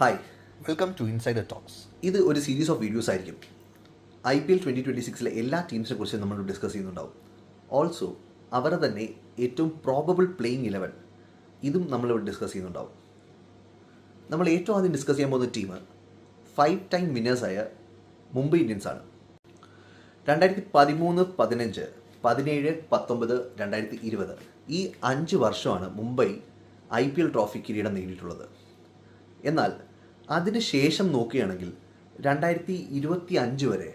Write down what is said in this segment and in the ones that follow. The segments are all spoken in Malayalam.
Hi, welcome to Insider Talks. ഇത് ഒരു സീരീസ് ഓഫ് വീഡിയോസ് ആയിരിക്കും. IPL 2026 എല്ലാ ടീംസിനെ കുറിച്ച് നമ്മൾ ഡിസ്കസ് ചെയ്യുന്നുണ്ടാവും. ഓൾസോ അവരെ തന്നെ ഏറ്റവും പ്രോബബിൾ പ്ലേയിങ് 11 ഇതും നമ്മളിവിടെ ഡിസ്കസ് ചെയ്യുന്നുണ്ടാവും. നമ്മൾ ഏറ്റവും ആദ്യം ഡിസ്കസ് ചെയ്യാൻ പോകുന്ന ടീം 5 ടൈം വിന്നേഴ്സായ മുംബൈ ഇന്ത്യൻസ് ആണ്. 2013, 15, 17, 19, 2020 ഈ 5 വർഷമാണ് മുംബൈ IPL ട്രോഫി കിരീടം നേടിയിട്ടുള്ളത്. എന്നാൽ അതിന് ശേഷം നോക്കുകയാണെങ്കിൽ 2025 വരെ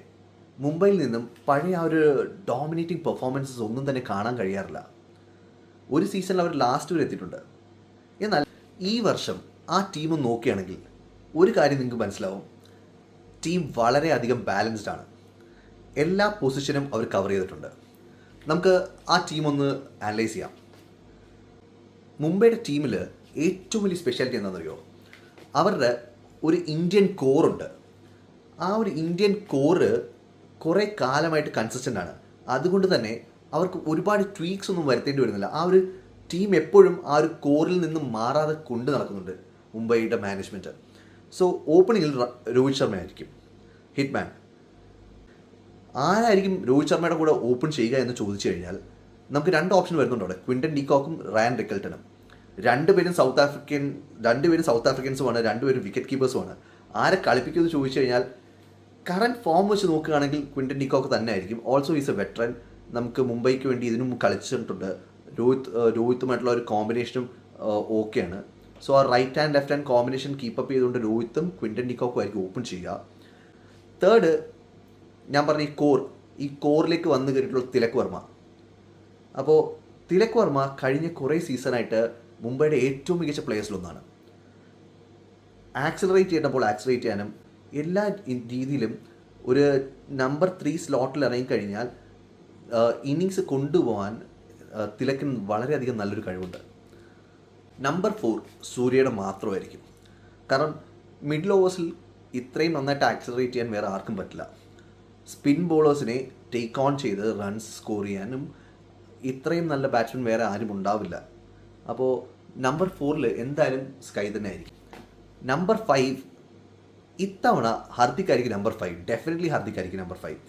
മുംബൈയിൽ നിന്നും പഴയ ആ ഒരു ഡോമിനേറ്റിംഗ് പെർഫോമൻസസ് ഒന്നും തന്നെ കാണാൻ കഴിയാറില്ല. ഒരു സീസണിൽ അവർ ലാസ്റ്റ് വരെ എത്തിയിട്ടുണ്ട്. എന്നാൽ ഈ വർഷം ആ ടീം നോക്കുകയാണെങ്കിൽ ഒരു കാര്യം നിങ്ങൾക്ക് മനസ്സിലാവും, ടീം വളരെയധികം ബാലൻസ്ഡ് ആണ്. എല്ലാ പൊസിഷനും അവർ കവർ ചെയ്തിട്ടുണ്ട്. നമുക്ക് ആ ടീം ഒന്ന് അനലൈസ് ചെയ്യാം. മുംബൈയുടെ ടീമിൽ ഏറ്റവും വലിയ സ്പെഷ്യാലിറ്റി എന്താണെന്നറിയോ? അവരുടെ ഒരു ഇന്ത്യൻ കോറുണ്ട്. ആ ഒരു ഇന്ത്യൻ കോറ് കുറേ കാലമായിട്ട് കൺസിസ്റ്റൻ്റ് ആണ്. അതുകൊണ്ട് തന്നെ അവർക്ക് ഒരുപാട് ട്വീക്സ് ഒന്നും വരുത്തേണ്ടി വരുന്നില്ല. ആ ഒരു ടീം എപ്പോഴും ആ ഒരു കോറിൽ നിന്നും മാറാതെ കൊണ്ട് നടക്കുന്നുണ്ട് മുംബൈയുടെ മാനേജ്മെൻറ്റ്. സോ ഓപ്പണിങ്ങിൽ രോഹിത് ശർമ്മ ആയിരിക്കും ഹിറ്റ്മാൻ. ആരായിരിക്കും രോഹിത് ശർമ്മയുടെ കൂടെ ഓപ്പൺ ചെയ്യുക എന്ന് ചോദിച്ചു കഴിഞ്ഞാൽ നമുക്ക് 2 ഓപ്ഷൻ വരുന്നുണ്ട് അവിടെ. ക്വിൻ്റൻ ഡീകോക്കും റയാൻ റിക്കൽട്ടനും. രണ്ടുപേരും സൗത്ത് ആഫ്രിക്കൻസുമാണ്, രണ്ടുപേരും വിക്കറ്റ് കീപ്പേഴ്സുമാണ്. ആരെ കളിപ്പിക്കുമെന്ന് ചോദിച്ചു കഴിഞ്ഞാൽ കറൻറ്റ് ഫോം വെച്ച് നോക്കുകയാണെങ്കിൽ ക്വിൻ്റൻ ഡീകോക്ക് തന്നെ ആയിരിക്കും. Also is A veteran. നമുക്ക് മുംബൈക്ക് വേണ്ടി ഇതിനും കളിച്ചിട്ടുണ്ട്. രോഹിത്തുമായിട്ടുള്ള ഒരു കോമ്പിനേഷനും ഓക്കെയാണ്. സോ ആ right hand left hand combination keep up ചെയ്തുകൊണ്ട് രോഹിത്തും ക്വിൻ്റൻ ഡീകോക്കും ആയിരിക്കും ഓപ്പൺ ചെയ്യുക. തേർഡ്, ഞാൻ പറഞ്ഞ ഈ കോറിലേക്ക് വന്നു കയറിയിട്ടുള്ള തിലക് വർമ്മ. അപ്പോൾ തിലക് വർമ്മ കഴിഞ്ഞ കുറേ സീസണായിട്ട് മുംബൈയുടെ ഏറ്റവും മികച്ച പ്ലേയേഴ്സിലൊന്നാണ്. ആക്സിലറേറ്റ് ചെയ്യാനും എല്ലാ രീതിയിലും ഒരു നമ്പർ 3 സ്ലോട്ടിൽ ഇറങ്ങിക്കഴിഞ്ഞാൽ ഇന്നിങ്സ് കൊണ്ടുപോകാൻ തിലക്കിന് വളരെയധികം നല്ലൊരു കഴിവുണ്ട്. നമ്പർ 4 സൂര്യയുടെ മാത്രമായിരിക്കും. കാരണം മിഡിൽ ഓവേഴ്സിൽ ഇത്രയും നന്നായിട്ട് ആക്സിലറേറ്റ് ചെയ്യാൻ വേറെ ആർക്കും പറ്റില്ല. സ്പിൻ ബോളേഴ്സിനെ ടേക്ക് ഓൺ ചെയ്ത് റൺസ് സ്കോർ ചെയ്യാനും ഇത്രയും നല്ല ബാറ്റ്സ്മാൻ വേറെ ആരും ഉണ്ടാവില്ല. അപ്പോൾ നമ്പർ 4 എന്തായാലും സ്കൈ തന്നെ ആയിരിക്കും. നമ്പർ 5 ഇത്തവണ ഹർദിക് ആയിരിക്കും നമ്പർ 5. ഡെഫിനറ്റ്ലി ഹർദിക് ആയിരിക്കും നമ്പർ 5.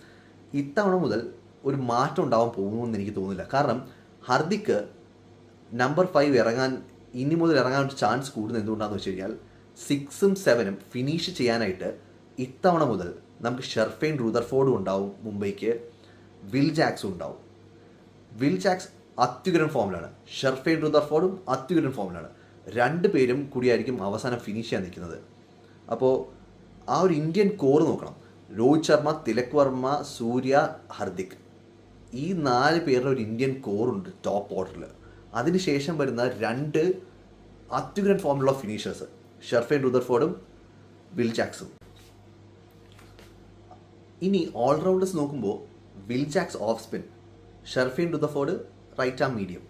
ഇത്തവണ മുതൽ ഒരു മാറ്റം ഉണ്ടാവാൻ പോകുമെന്ന് എനിക്ക് തോന്നുന്നില്ല. കാരണം ഹർദിക് നമ്പർ 5 ഇനി മുതൽ ഇറങ്ങാൻ ചാൻസ് കൂടുന്നത് എന്തുകൊണ്ടാണെന്ന് വെച്ച് കഴിഞ്ഞാൽ 6ഉം 7ഉം ഫിനിഷ് ചെയ്യാനായിട്ട് ഇത്തവണ മുതൽ നമുക്ക് ഷെർഫെയിൻ റുദർഫോർഡും ഉണ്ടാവും മുംബൈക്ക്. വിൽ ജാക്സും ഉണ്ടാവും. വിൽ ജാക്സ് അത്യുഗ്രൻ ഫോമിലാണ്. ഷെർഫെയിൻ റുദർഫോർഡും അത്യുഗ്രൻ ഫോമിലാണ്. 2 പേരും കൂടിയായിരിക്കും അവസാനം ഫിനിഷ് ചെയ്യാൻ നിൽക്കുന്നത്. അപ്പോൾ ആ ഒരു ഇന്ത്യൻ കോർ നോക്കണം. രോഹിത് ശർമ്മ, തിലക് വർമ്മ, സൂര്യ, ഹർദിക്, ഈ 4 പേരുടെ ഒരു ഇന്ത്യൻ കോറുണ്ട് ടോപ്പ് ഓർഡറിൽ. അതിനുശേഷം വരുന്ന 2 അത്യുഗ്രൻ ഫോമിലുള്ള ഫിനിഷേഴ്സ്, ഷെർഫെയിൻ റുദർഫോർഡും വിൽ ജാക്സും. ഇനി ഓൾറൗണ്ടേഴ്സ് നോക്കുമ്പോൾ Will Jacks off spin, Sherfane Rutherford right arm medium.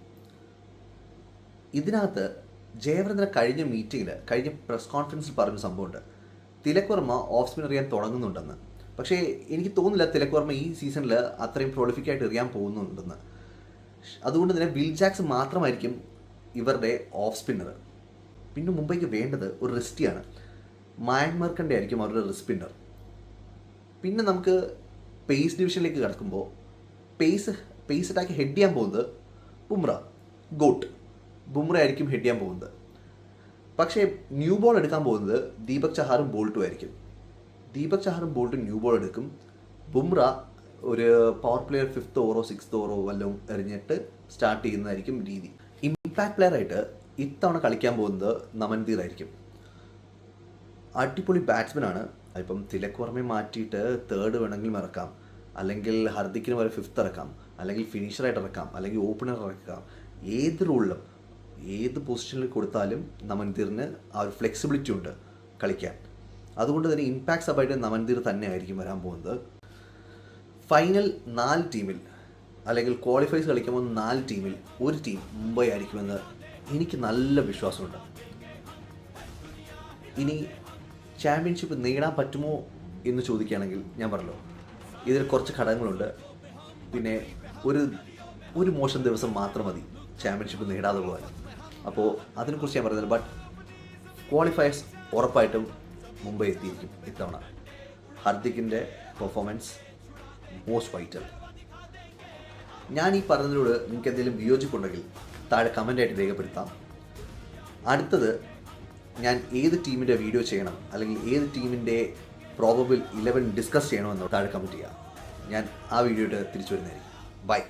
ഇതിനകത്ത് ജയവ്രന്ദ്ര കഴിഞ്ഞ പ്രസ് കോൺഫറൻസിൽ പറഞ്ഞ സംഭവമുണ്ട്, തിലക് വർമ്മ ഓഫ് സ്പിൻ എറിയാൻ തുടങ്ങുന്നുണ്ടെന്ന്. പക്ഷേ എനിക്ക് തോന്നുന്നില്ല തിലക് വർമ്മ ഈ സീസണിൽ അത്രയും പ്രൊളിഫിക് ആയിട്ട് എറിയാൻ പോകുന്നുണ്ടെന്ന്. അതുകൊണ്ട് തന്നെ വിൽ ജാക്സ് മാത്രമായിരിക്കും ഇവരുടെ ഓഫ് സ്പിന്നർ. പിന്നെ മുംബൈക്ക് വേണ്ടത് ഒരു റിസ്റ്റിയാണ്. മയങ്ക് മർക്കൻ്റെ ആയിരിക്കും അവരുടെ റിസ്റ്റ് സ്പിന്നർ. പിന്നെ നമുക്ക് പേസ് ഡിവിഷനിലേക്ക് കിടക്കുമ്പോൾ പേസ് അറ്റാക്ക് ഹെഡ് ചെയ്യാൻ പോകുന്നത് ബുംറ ആയിരിക്കും ഹെഡ് ചെയ്യാൻ പോകുന്നത്. പക്ഷേ ന്യൂ ബോൾ എടുക്കാൻ പോകുന്നത് ദീപക് ചഹാറും ബോൾട്ടും ആയിരിക്കും. ദീപക് ചഹാറും ബോൾട്ടും ന്യൂ ബോൾ എടുക്കും. ബുംറ ഒരു പവർ പ്ലെയർ 5th ഓവറോ 6th ഓവറോ വല്ലതും എറിഞ്ഞിട്ട് സ്റ്റാർട്ട് ചെയ്യുന്നതായിരിക്കും രീതി. ഇമ്പാക്ട് പ്ലെയറായിട്ട് ഇത്തവണ കളിക്കാൻ പോകുന്നത് നമൻദീർ ആയിരിക്കും. അടിപൊളി ബാറ്റ്സ്മാനാണ്. ഇപ്പം തിലക് വർമ്മയെ മാറ്റിയിട്ട് 3rd വേണമെങ്കിലും ഇറക്കാം, അല്ലെങ്കിൽ ഹർദിക്കിന് വരെ 5th ഇറക്കാം, അല്ലെങ്കിൽ ഫിനിഷറായിട്ട് ഇറക്കാം, അല്ലെങ്കിൽ ഓപ്പണർ ഇറക്കാം. ഏത് റോളിലും ഏത് പൊസിഷനിൽ കൊടുത്താലും നമൻദീറിന് ആ ഒരു ഫ്ലെക്സിബിലിറ്റി ഉണ്ട് കളിക്കാൻ. അതുകൊണ്ട് തന്നെ ഇമ്പാക്ട് സബായിട്ട് നമൻദീർ തന്നെ ആയിരിക്കും വരാൻ പോകുന്നത്. ഫൈനൽ 4 ടീമിൽ അല്ലെങ്കിൽ ക്വാളിഫൈസ് കളിക്കുമ്പോൾ 4 ടീമിൽ ഒരു ടീം മുംബൈ ആയിരിക്കുമെന്ന് എനിക്ക് നല്ല വിശ്വാസമുണ്ട്. ഇനി ചാമ്പ്യൻഷിപ്പ് നേടാൻ പറ്റുമോ എന്ന് ചോദിക്കുകയാണെങ്കിൽ ഞാൻ പറഞ്ഞല്ലോ, ഇതിൽ കുറച്ച് ഘടകങ്ങളുണ്ട്. പിന്നെ ഒരു മോശം ദിവസം മാത്രം മതി ചാമ്പ്യൻഷിപ്പ് നേടാതെ പോകാൻ. അപ്പോൾ അതിനെക്കുറിച്ച് ഞാൻ പറയുന്നത്. ബട്ട് ക്വാളിഫയേഴ്സ് ഉറപ്പായിട്ടും മുംബൈ എത്തിയിരിക്കും ഇത്തവണ. ഹർദിക്കിൻ്റെ പെർഫോമൻസ് മോസ്റ്റ് വൈറ്റൽ. ഞാൻ ഈ പറഞ്ഞതിനോട് നിങ്ങൾക്ക് എന്തെങ്കിലും വിയോജിപ്പുണ്ടെങ്കിൽ താഴെ കമൻ്റായിട്ട് രേഖപ്പെടുത്താം. അടുത്തത് ഞാൻ ഏത് ടീമിൻ്റെ വീഡിയോ ചെയ്യണം അല്ലെങ്കിൽ ഏത് ടീമിൻ്റെ പ്രോബബിൾ 11 ഡിസ്കസ് ചെയ്യണമെന്ന് താഴെ കമൻറ്റ് ചെയ്യാം. ഞാൻ ആ വീഡിയോയുടെ തിരിച്ചു വരുന്നതായിരിക്കും. ബൈ.